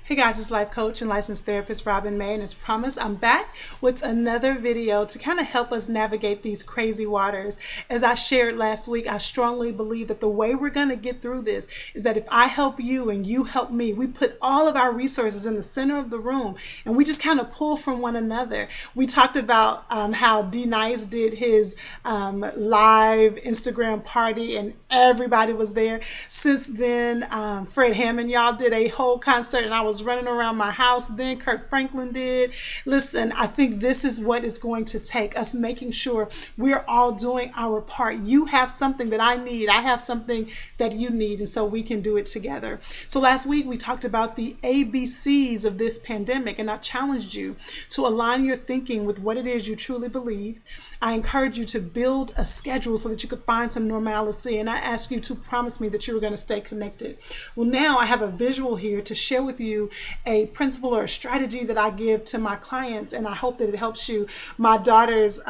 Hey guys, it's life coach and licensed therapist Robin May, and as promised, I'm back with another video to kind of help us navigate these crazy waters. As I shared last week, I strongly believe that the way we're going to get through this is that if I help you and you help me, we put all of our resources in the center of the room and we just kind of pull from one another. We talked about how D Nice did his live Instagram party and everybody was there. Since then, Fred Hammond, y'all did a whole concert and I was running around my house. Then Kirk Franklin did. Listen, I think this is what it's going to take, us making sure we're all doing our part. You have something that I need. I have something that you need, and so we can do it together. So last week we talked about the ABCs of this pandemic, and I challenged you to align your thinking with what it is you truly believe. I encourage you to build a schedule so that you could find some normalcy, and I asked you to promise me that you were going to stay connected. Well, now I have a visual here to share with you a principle or a strategy that I give to my clients, and I hope that it helps you. My daughters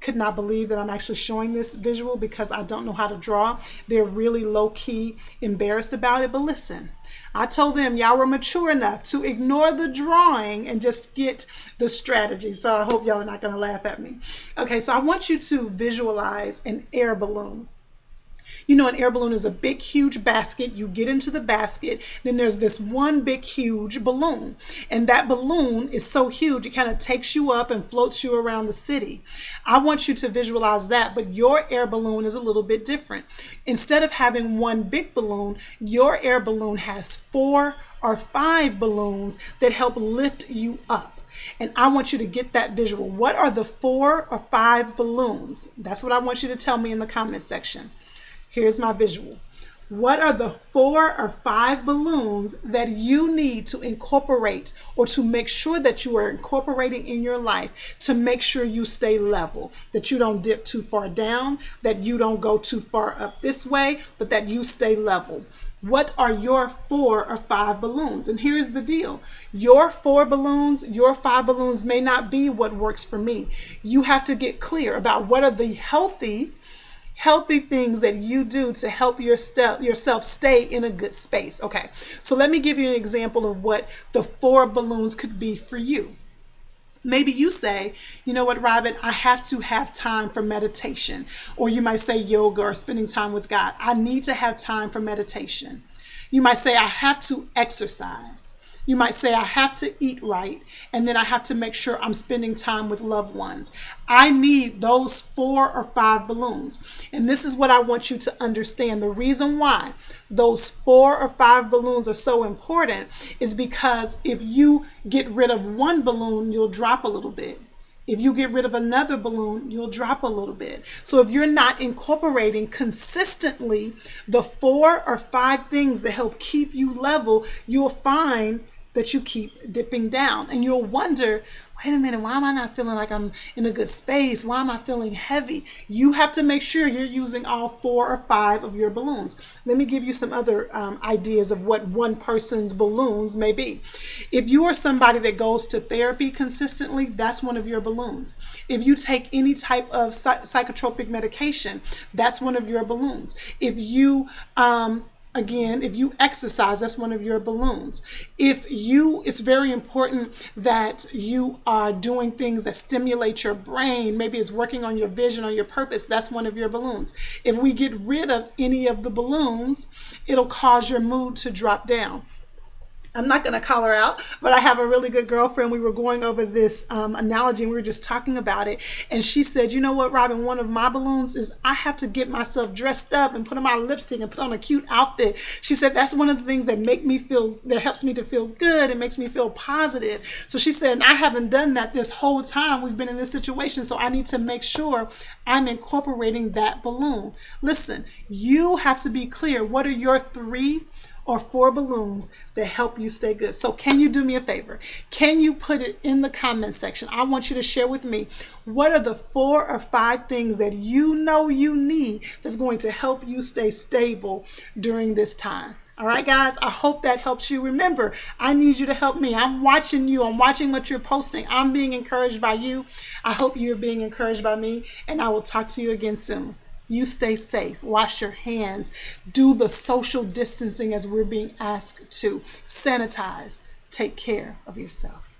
could not believe that I'm actually showing this visual because I don't know how to draw. They're really low-key embarrassed about it, but listen. I told them y'all were mature enough to ignore the drawing and just get the strategy. So I hope y'all are not going to laugh at me. Okay, so I want you to visualize an air balloon. You know, an air balloon is a big, huge basket. You get into the basket, then there's this one big, huge balloon. And that balloon is so huge, it kind of takes you up and floats you around the city. I want you to visualize that, but your air balloon is a little bit different. Instead of having one big balloon, your air balloon has 4 or 5 balloons that help lift you up. And I want you to get that visual. What are the 4 or 5 balloons? That's what I want you to tell me in the comment section. Here's my visual. What are the 4 or 5 balloons that you need to incorporate or to make sure that you are incorporating in your life to make sure you stay level, that you don't dip too far down, that you don't go too far up this way, but that you stay level? What are your 4 or 5 balloons? And here's the deal. Your 4 balloons, your 5 balloons may not be what works for me. You have to get clear about what are the healthy things that you do to help yourself stay in a good space. Okay, so let me give you an example of what the 4 balloons could be for you. Maybe you say, you know what, Robin, I have to have time for meditation. Or you might say yoga or spending time with God. I need to have time for meditation. You might say, I have to exercise. You might say, I have to eat right, and then I have to make sure I'm spending time with loved ones. I need those 4 or 5 balloons. And this is what I want you to understand. The reason why those 4 or 5 balloons are so important is because if you get rid of one balloon, you'll drop a little bit. If you get rid of another balloon, you'll drop a little bit. So if you're not incorporating consistently the 4 or 5 things that help keep you level, you'll find that you keep dipping down. And you'll wonder, wait a minute, why am I not feeling like I'm in a good space? Why am I feeling heavy? You have to make sure you're using all 4 or 5 of your balloons. Let me give you some other ideas of what one person's balloons may be. If you are somebody that goes to therapy consistently, that's one of your balloons. If you take any type of psychotropic medication, that's one of your balloons. If you Again, if you exercise, that's one of your balloons. It's very important that you are doing things that stimulate your brain. Maybe it's working on your vision or your purpose. That's one of your balloons. If we get rid of any of the balloons, it'll cause your mood to drop down. I'm not going to call her out, but I have a really good girlfriend. We were going over this analogy and we were just talking about it. And she said, you know what, Robin, one of my balloons is I have to get myself dressed up and put on my lipstick and put on a cute outfit. She said, that's one of the things that helps me to feel good and makes me feel positive. So she said, and I haven't done that this whole time we've been in this situation. So I need to make sure I'm incorporating that balloon. Listen, you have to be clear. What are your 3 or 4 balloons that help you stay good? So can you do me a favor? Can you put it in the comment section? I want you to share with me, what are the 4 or 5 things that you know you need that's going to help you stay stable during this time? All right, guys, I hope that helps you. Remember, I need you to help me. I'm watching you. I'm watching what you're posting. I'm being encouraged by you. I hope you're being encouraged by me, and I will talk to you again soon. You stay safe. Wash your hands. Do the social distancing as we're being asked to. Sanitize. Take care of yourself.